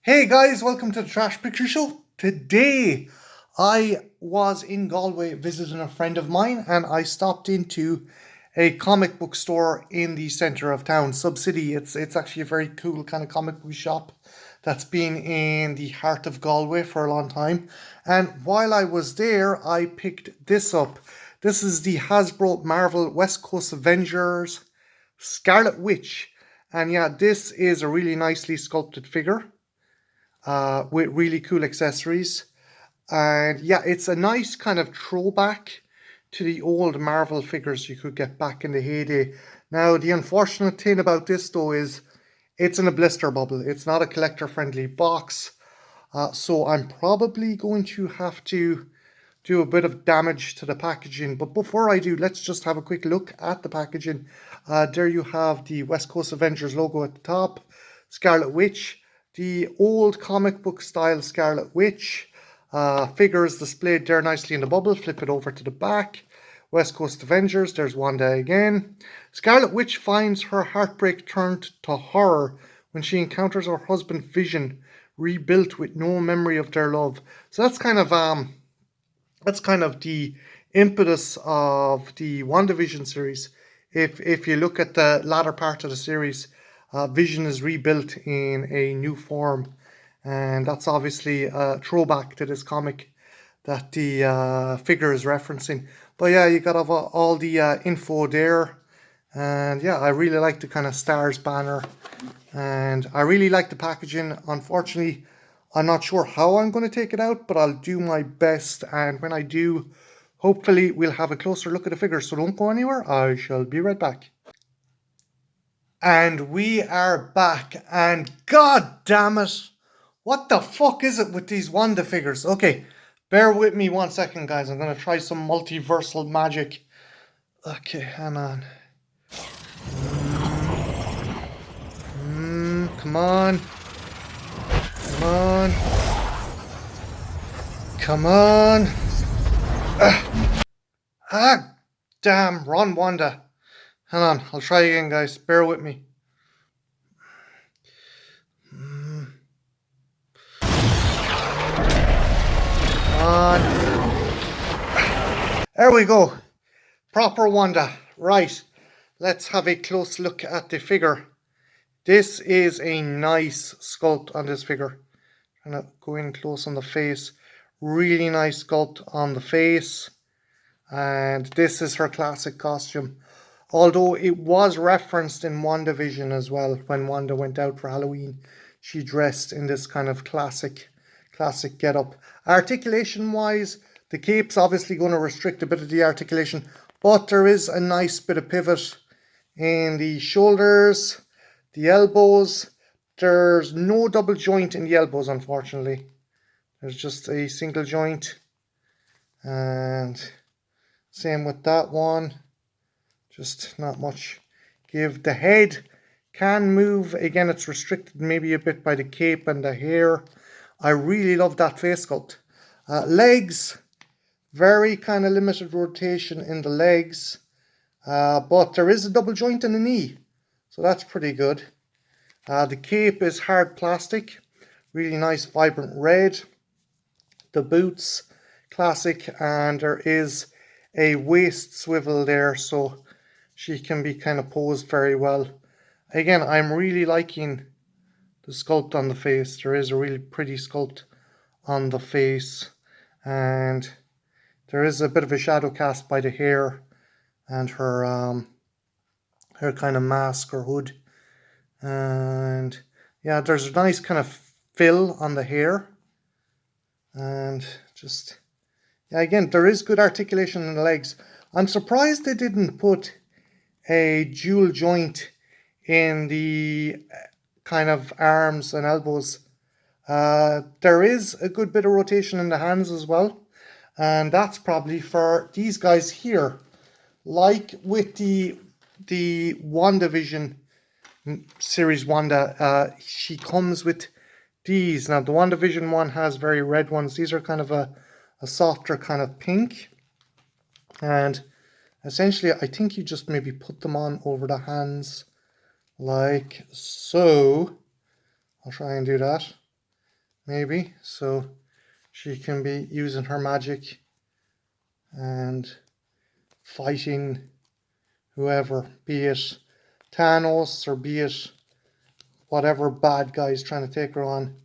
Hey guys, welcome to the Trash Picture Show. Today I was in Galway visiting a friend of mine and I stopped into a comic book store in the centre of town, Sub City. It's actually a very cool kind of comic book shop that's been in the heart of Galway for a long time. And while I was there, I picked this up. This is the Hasbro Marvel West Coast Avengers Scarlet Witch. And yeah, this is a really nicely sculpted figure with really cool accessories. And yeah, it's a nice kind of throwback to the old Marvel figures you could get back in the heyday. Now, the unfortunate thing about this though is it's in a blister bubble. It's not a collector friendly box. So I'm probably going to have to do a bit of damage to the packaging. But before I do, let's just have a quick look at the packaging. There you have the West Coast Avengers logo at the top, Scarlet Witch, the old comic book style Scarlet Witch. Figures displayed there nicely in the bubble. Flip it over to the back. West Coast Avengers, there's Wanda again. Scarlet Witch finds her heartbreak turned to horror when she encounters her husband Vision, rebuilt with no memory of their love. So that's kind of the impetus of the WandaVision series. If you look at the latter part of the series, Vision is rebuilt in a new form, and that's obviously a throwback to this comic that the figure is referencing. But yeah, you got all the info there, and yeah, I really like the kind of stars banner, and I really like the packaging. Unfortunately, I'm not sure how I'm going to take it out, but I'll do my best. And when I do, hopefully we'll have a closer look at the figure. So don't go anywhere. I shall be right back. And we are back. And god damn it, what the fuck is it with these Wanda figures? Okay, bear with me 1 second, guys. I'm going to try some multiversal magic. Okay, hang on. Come on. Come on. Come on. Damn, run, Wanda. Hang on, I'll try again, guys. Bear with me. Come on. There we go. Proper Wanda. Right, let's have a close look at the figure. This is a nice sculpt on this figure. Kind of go in close on the face. Really nice sculpt on the face. And this is her classic costume. Although it was referenced in WandaVision as well. When Wanda went out for Halloween, she dressed in this kind of classic getup. Articulation wise, the cape's obviously going to restrict a bit of the articulation, but there is a nice bit of pivot in the shoulders, the elbows. There's no double joint in the elbows, unfortunately. There's just a single joint. And same with that one. Just not much give. The head can move. Again, it's restricted maybe a bit by the cape and the hair. I really love that face sculpt. Legs, very kind of limited rotation in the legs. But there is a double joint in the knee. So that's pretty good. The cape is hard plastic. Really nice vibrant red. The boots, classic. And there is a waist swivel there, so she can be kind of posed very well. Again, I'm really liking the sculpt on the face. There is a really pretty sculpt on the face, and there is a bit of a shadow cast by the hair and her kind of mask or hood. And yeah, there's a nice kind of fill on the hair, and just yeah, again, there is good articulation in the legs. I'm surprised they didn't put a dual joint in the kind of arms and elbows. There is a good bit of rotation in the hands as well, and that's probably for these guys here. Like with the WandaVision series Wanda, she comes with these. Now the WandaVision one has very red ones. These are kind of a softer kind of pink, and essentially I think you just maybe put them on over the hands like so. I'll try and do that. maybe, so she can be using her magic and fighting whoever, be it Thanos or be it whatever bad guy is trying to take her on.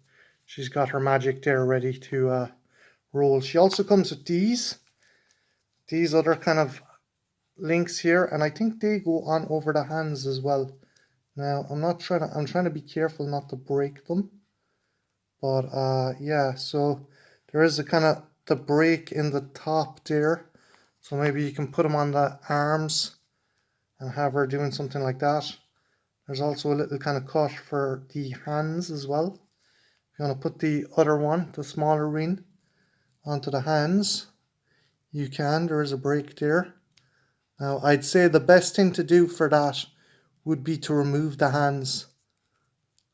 She's got her magic there ready to roll. She also comes with these other kind of links here, and I think they go on over the hands as well. Now I'm trying to be careful not to break them, but yeah, so there is a kind of the break in the top there, so maybe you can put them on the arms and have her doing something like that. There's also a little kind of cut for the hands as well. If you want to put the other one, the smaller ring, onto the hands, you can. There is a break there. Now I'd say the best thing to do for that would be to remove the hands.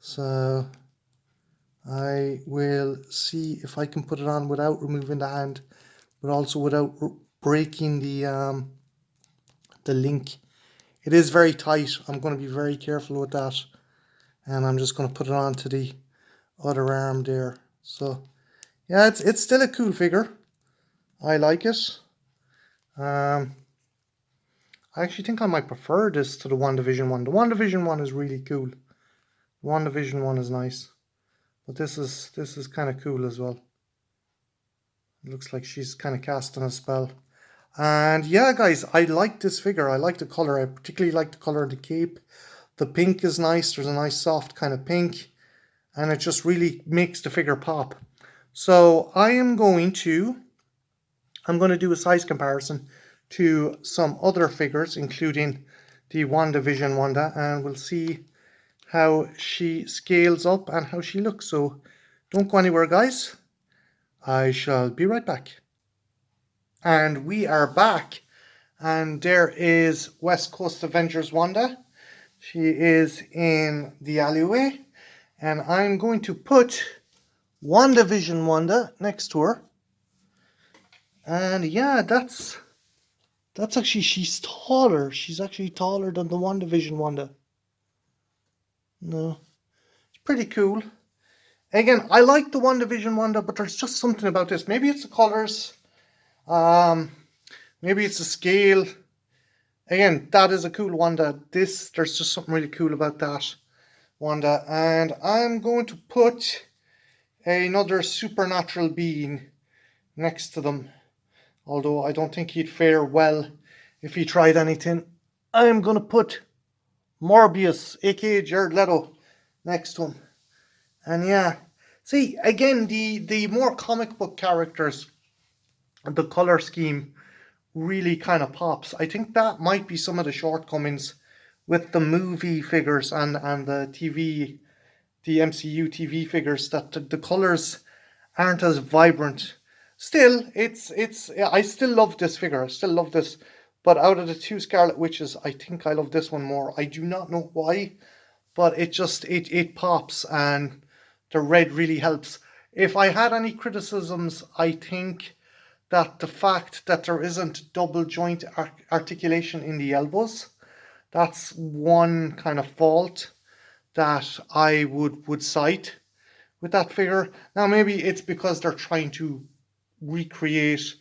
So I will see if I can put it on without removing the hand, but also without breaking the link. It is very tight. I'm going to be very careful with that, and I'm just going to put it onto the other arm there. So yeah, it's still a cool figure. I like it. I actually think I might prefer this to the WandaVision one. The WandaVision one is really cool. The WandaVision one is nice, but this is kind of cool as well. It looks like she's kind of casting a spell. And yeah, guys, I like this figure. I like the color. I particularly like the color of the cape. The pink is nice. There's a nice soft kind of pink, and it just really makes the figure pop. So I'm going to do a size comparison to some other figures, including the WandaVision Wanda, and we'll see how she scales up and how she looks. So don't go anywhere, guys. I shall be right back. And we are back, and there is West Coast Avengers Wanda. She is in the alleyway, and I'm going to put WandaVision Wanda next to her. And yeah, that's actually, she's taller. She's actually taller than the WandaVision Wanda. No, it's pretty cool. Again, I like the WandaVision Wanda, but there's just something about this. Maybe it's the colors. Maybe it's the scale. Again, that is a cool Wanda. There's just something really cool about that Wanda. And I'm going to put another supernatural being next to them. Although I don't think he'd fare well if he tried anything. I'm going to put Morbius, aka Jared Leto, next to him. And yeah, see, again, the more comic book characters, the color scheme really kind of pops. I think that might be some of the shortcomings with the movie figures and the TV, the MCU TV figures, that the colors aren't as vibrant. Still, I still love this figure. I still love this. But out of the two Scarlet Witches, I think I love this one more. I do not know why, but it pops, and the red really helps. If I had any criticisms, I think that the fact that there isn't double joint articulation in the elbows, that's one kind of fault that I would cite with that figure. Now, maybe it's because they're trying to recreate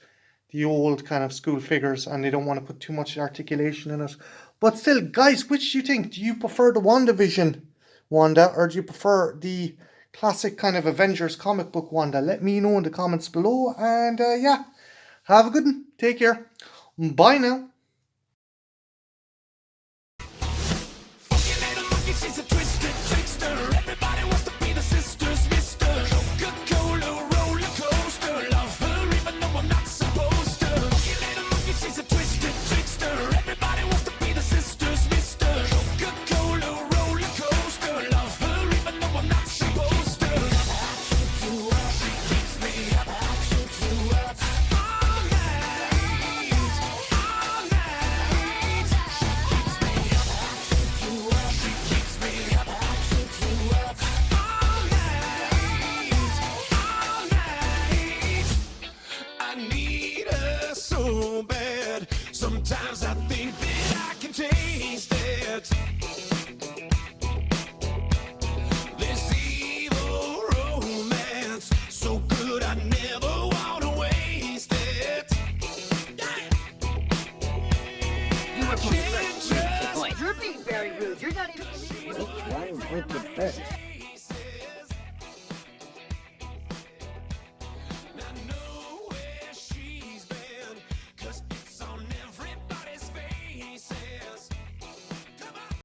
the old kind of school figures and they don't want to put too much articulation in it. But still, guys, which do you think? Do you prefer the WandaVision Wanda, or do you prefer the classic kind of Avengers comic book Wanda? Let me know in the comments below. And yeah, have a good one. Take care. Bye now. went to bed.